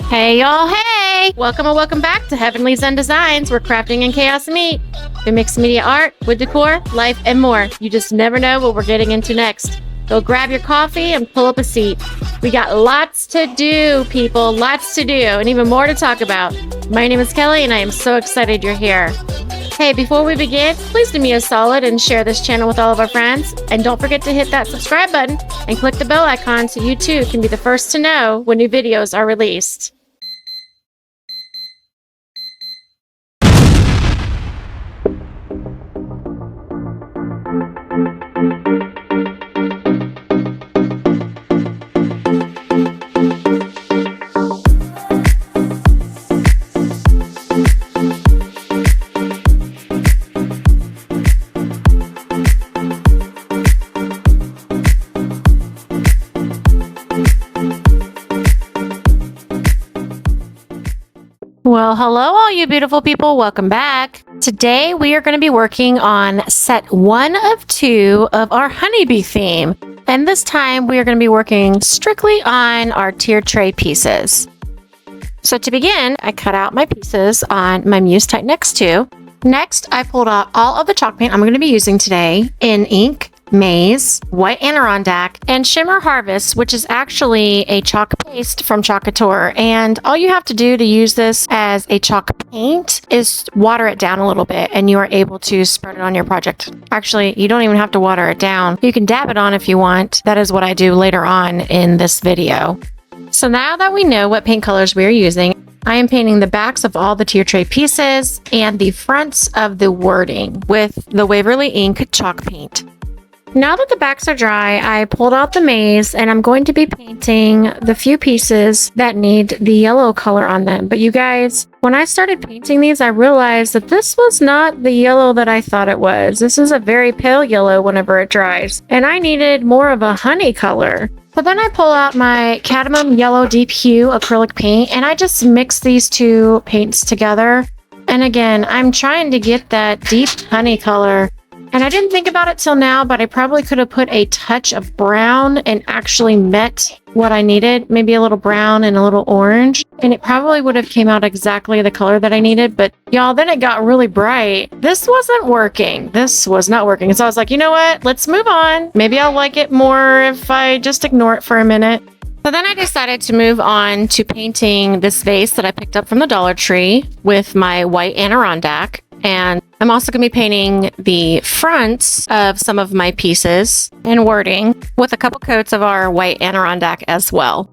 Hey y'all, hey! Welcome back to Heavenly Zen Designs, where crafting and chaos meet. We mix media art, wood decor, life, and more. You just never know what we're getting into next. Go grab your coffee and pull up a seat. We got lots to do, people, lots to do, and even more to talk about. My name is Kelly, and I am so excited you're here. Hey, before we begin, please do me a solid and share this channel with all of our friends. And don't forget to hit that subscribe button and click the bell icon so you too can be the first to know when new videos are released. Well, hello, all you beautiful people. Welcome back. Today, we are going to be working on set 1 of 2 of our Honeybee theme. And this time, we are going to be working strictly on our tier tray pieces. So to begin, I cut out my pieces on my Muse Type Next 2. Next, I pulled out all of the chalk paint I'm going to be using today in ink, Maze, White Adirondack, and Shimmer Harvest, which is actually a chalk paste from Chalk Couture. And all you have to do to use this as a chalk paint is water it down a little bit, and you are able to spread it on your project. Actually, you don't even have to water it down. You can dab it on if you want. That is what I do later on in this video. So now that we know what paint colors we are using, I am painting the backs of all the tier tray pieces and the fronts of the wording with the Waverly Ink chalk paint. Now that the backs are dry, I pulled out the maze and I'm going to be painting the few pieces that need the yellow color on them. But you guys, when I started painting these, I realized that this was not the yellow that I thought it was. This is a very pale yellow whenever it dries, and I needed more of a honey color. So then I pull out my cadmium yellow deep hue acrylic paint and I just mix these two paints together. And again, I'm trying to get that deep honey color. And I didn't think about it till now, but I probably could have put a touch of brown and actually met what I needed. Maybe a little brown and a little orange. And it probably would have came out exactly the color that I needed. But y'all, then it got really bright. This wasn't working. This was not working. So I was like, you know what? Let's move on. Maybe I'll like it more if I just ignore it for a minute. So then I decided to move on to painting this vase that I picked up from the Dollar Tree with my White Adirondack. And I'm also going to be painting the fronts of some of my pieces and wording with a couple coats of our White Adirondack as well.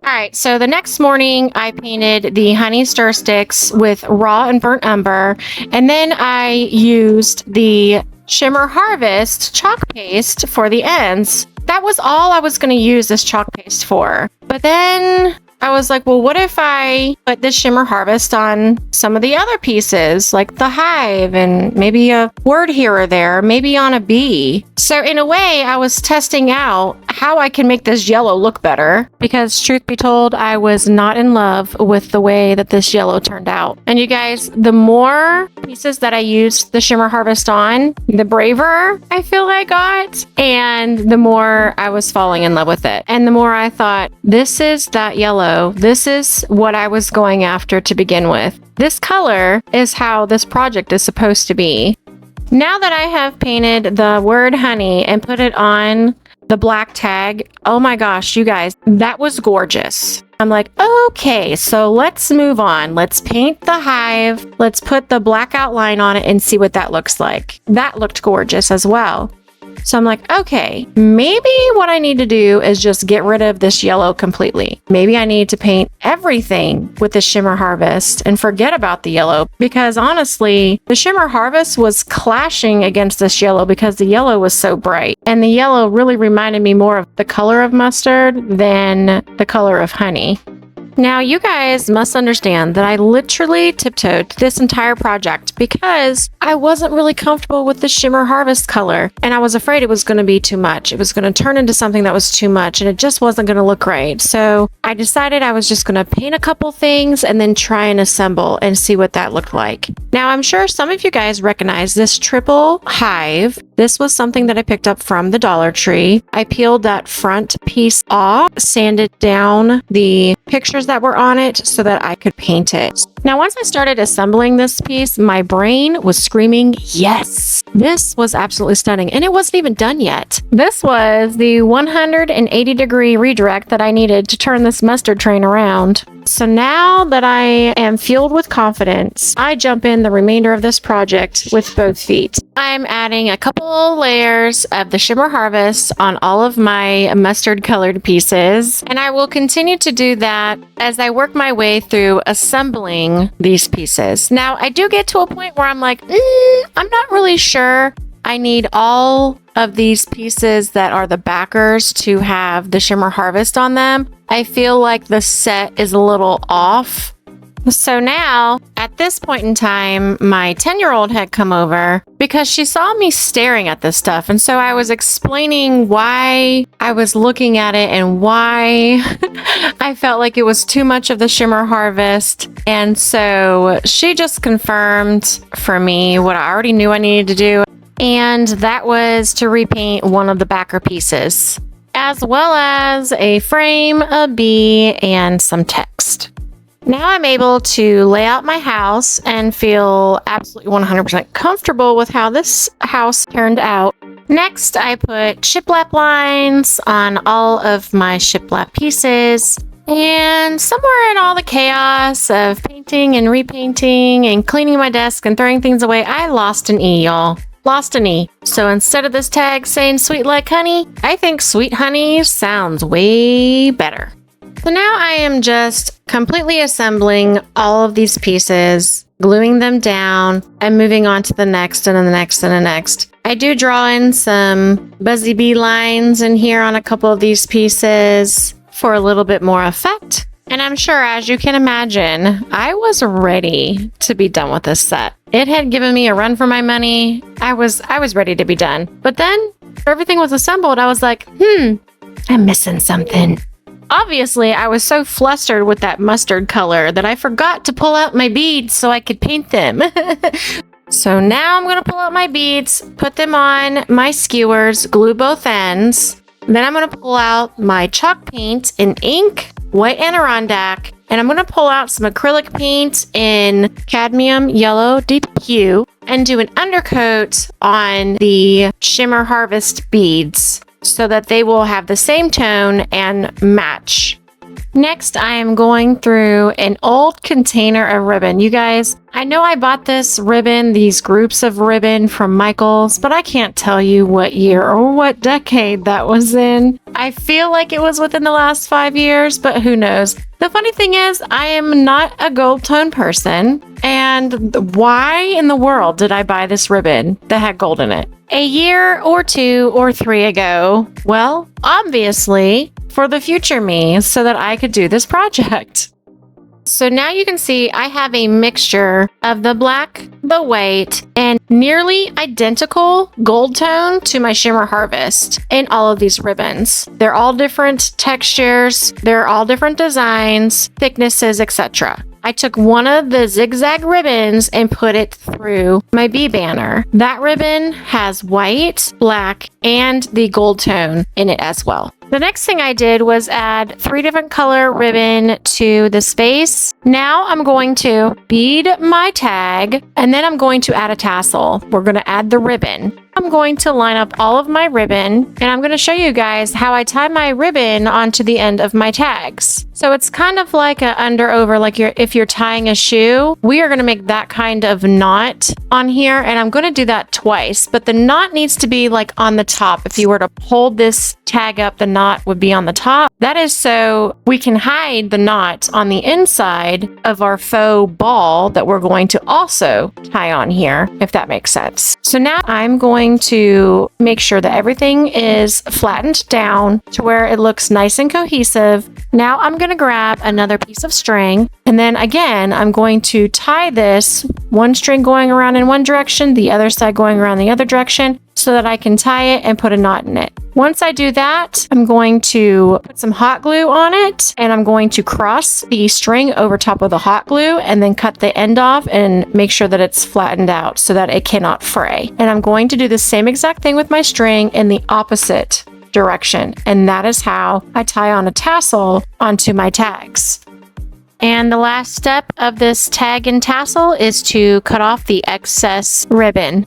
All right, so the next morning I painted the honey stir sticks with raw and burnt umber, and then I used the Shimmer Harvest chalk paste for the ends. That was all I was going to use this chalk paste for. But then I was like, well, what if I put this Shimmer Harvest on some of the other pieces, like the hive and maybe a word here or there, maybe on a bee. So in a way, I was testing out how I can make this yellow look better, because truth be told, I was not in love with the way that this yellow turned out. And you guys, the more pieces that I used the Shimmer Harvest on, the braver I feel I got, and the more I was falling in love with it. And the more I thought, this is that yellow. This is what I was going after to begin with. This color is how this project is supposed to be. Now that I have painted the word honey and put it on the black tag, oh my gosh, you guys, that was gorgeous. I'm like, okay, so let's move on. Let's paint the hive. Let's put the black outline on it and see what that looks like. That looked gorgeous as well. So I'm like, okay, maybe what I need to do is just get rid of this yellow completely. Maybe I need to paint everything with the Shimmer Harvest and forget about the yellow, because honestly, the Shimmer Harvest was clashing against this yellow because the yellow was so bright. And the yellow really reminded me more of the color of mustard than the color of honey. Now, you guys must understand that I literally tiptoed this entire project because I wasn't really comfortable with the Shimmer Harvest color, and I was afraid it was going to be too much. It was going to turn into something that was too much, and it just wasn't going to look right. So I decided I was just going to paint a couple things and then try and assemble and see what that looked like. Now, I'm sure some of you guys recognize this triple hive. This was something that I picked up from the Dollar Tree. I peeled that front piece off, sanded down the pictures that were on it so that I could paint it. Now, once I started assembling this piece, my brain was screaming, yes! This was absolutely stunning, and it wasn't even done yet. This was the 180-degree redirect that I needed to turn this mustard train around. So now that I am fueled with confidence, I jump in the remainder of this project with both feet. I'm adding a couple layers of the Shimmer Harvest on all of my mustard colored pieces, and I will continue to do that as I work my way through assembling these pieces. Now, I do get to a point where I'm like, I'm not really sure I need all of these pieces that are the backers to have the Shimmer Harvest on them. I feel like the set is a little off. So now, at this point in time, my 10-year-old had come over because she saw me staring at this stuff. And so I was explaining why I was looking at it and why I felt like it was too much of the Shimmer Harvest. And so she just confirmed for me what I already knew I needed to do. And that was to repaint one of the backer pieces, as well as a frame, a bee, and some text. Now I'm able to lay out my house and feel absolutely 100% comfortable with how this house turned out. Next, I put shiplap lines on all of my shiplap pieces. And somewhere in all the chaos of painting and repainting and cleaning my desk and throwing things away, I lost an E, y'all. Lost an E. So instead of this tag saying sweet like honey, I think sweet honey sounds way better. So now I am just completely assembling all of these pieces, gluing them down, and moving on to the next and then the next and the next. I do draw in some buzzy bee lines in here on a couple of these pieces for a little bit more effect. And I'm sure, as you can imagine, I was ready to be done with this set. It had given me a run for my money. I was ready to be done. But then everything was assembled. I was like, I'm missing something. Obviously, I was so flustered with that mustard color that I forgot to pull out my beads so I could paint them. So now I'm going to pull out my beads, put them on my skewers, glue both ends. Then I'm going to pull out my chalk paint in ink, white Adirondack, and I'm going to pull out some acrylic paint in cadmium yellow deep hue and do an undercoat on the Shimmer Harvest beads so that they will have the same tone and match. Next, I am going through an old container of ribbon. You guys, I know I bought this ribbon, these groups of ribbon from Michaels, but I can't tell you what year or what decade that was in. I feel like it was within the last 5 years, but who knows? The funny thing is, I am not a gold tone person. And why in the world did I buy this ribbon that had gold in it? A year or 2 or 3 ago? Well, obviously, for the future me, so that I could do this project. So now you can see I have a mixture of the black, the white, and nearly identical gold tone to my Shimmer Harvest in all of these ribbons. They're all different textures, they're all different designs, thicknesses, etc. I took one of the zigzag ribbons and put it through my bee banner. That ribbon has white, black, and the gold tone in it as well. The next thing I did was add 3 different color ribbon to the space. Now I'm going to bead my tag, and then I'm going to add a tassel. We're going to add the ribbon. I'm going to line up all of my ribbon, and I'm going to show you guys how I tie my ribbon onto the end of my tags. So it's kind of like a under-over, like if you're tying a shoe. We are going to make that kind of knot on here, and I'm going to do that twice, but the knot needs to be like on the top. If you were to hold this tag up, the knot knot would be on the top. That is so we can hide the knot on the inside of our faux ball that we're going to also tie on here, if that makes sense. So now I'm going to make sure that everything is flattened down to where it looks nice and cohesive. Now I'm going to grab another piece of string, and then again, I'm going to tie this, one string going around in one direction, the other side going around the other direction, so that I can tie it and put a knot in it. Once I do that, I'm going to put some hot glue on it, and I'm going to cross the string over top of the hot glue and then cut the end off and make sure that it's flattened out so that it cannot fray. And I'm going to do the same exact thing with my string in the opposite direction. And that is how I tie on a tassel onto my tags. And the last step of this tag and tassel is to cut off the excess ribbon.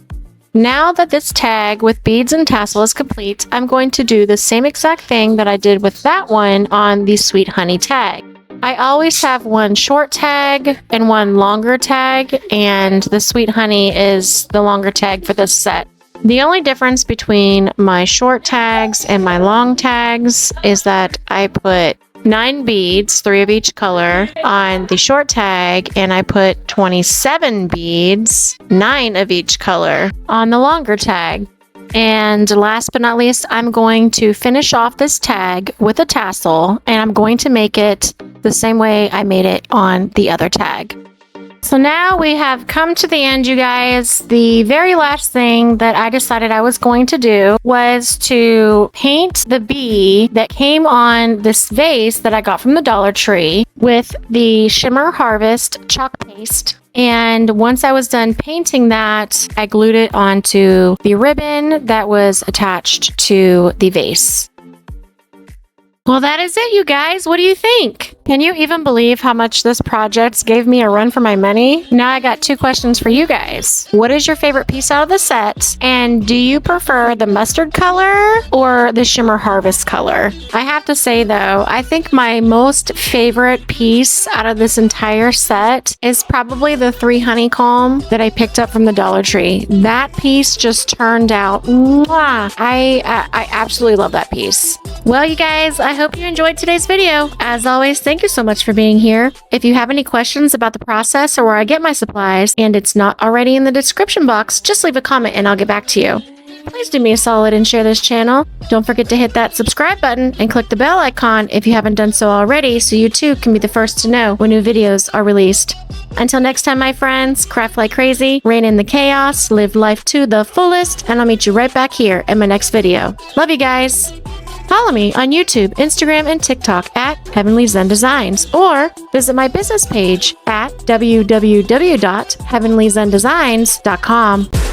Now that this tag with beads and tassel is complete, I'm going to do the same exact thing that I did with that one on the Sweet Honey tag. I always have one short tag and one longer tag, and the Sweet Honey is the longer tag for this set. The only difference between my short tags and my long tags is that I put 9 beads, 3 of each color, on the short tag, and I put 27 beads, 9 of each color, on the longer tag. And last but not least, I'm going to finish off this tag with a tassel, and I'm going to make it the same way I made it on the other tag. So now we have come to the end, you guys. The very last thing that I decided I was going to do was to paint the bee that came on this vase that I got from the Dollar Tree with the Shimmer Harvest chalk paste. And once I was done painting that, I glued it onto the ribbon that was attached to the vase. Well, that is it, you guys. What do you think? Can you even believe how much this project gave me a run for my money? Now I got 2 questions for you guys. What is your favorite piece out of the set? And do you prefer the mustard color or the Shimmer Harvest color? I have to say though, I think my most favorite piece out of this entire set is probably the 3 honeycomb that I picked up from the Dollar Tree. That piece just turned out, mwah. I absolutely love that piece. Well, you guys, I hope you enjoyed today's video. As always, thank you so much for being here. If you have any questions about the process or where I get my supplies and it's not already in the description box, just leave a comment and I'll get back to you. Please do me a solid and share this channel. Don't forget to hit that subscribe button and click the bell icon if you haven't done so already, so you too can be the first to know when new videos are released. Until next time, my friends, craft like crazy, reign in the chaos, live life to the fullest, and I'll meet you right back here in my next video. Love you guys! Follow me on YouTube, Instagram, and TikTok at Heavenly Zen Designs, or visit my business page at www.heavenlyzendesigns.com.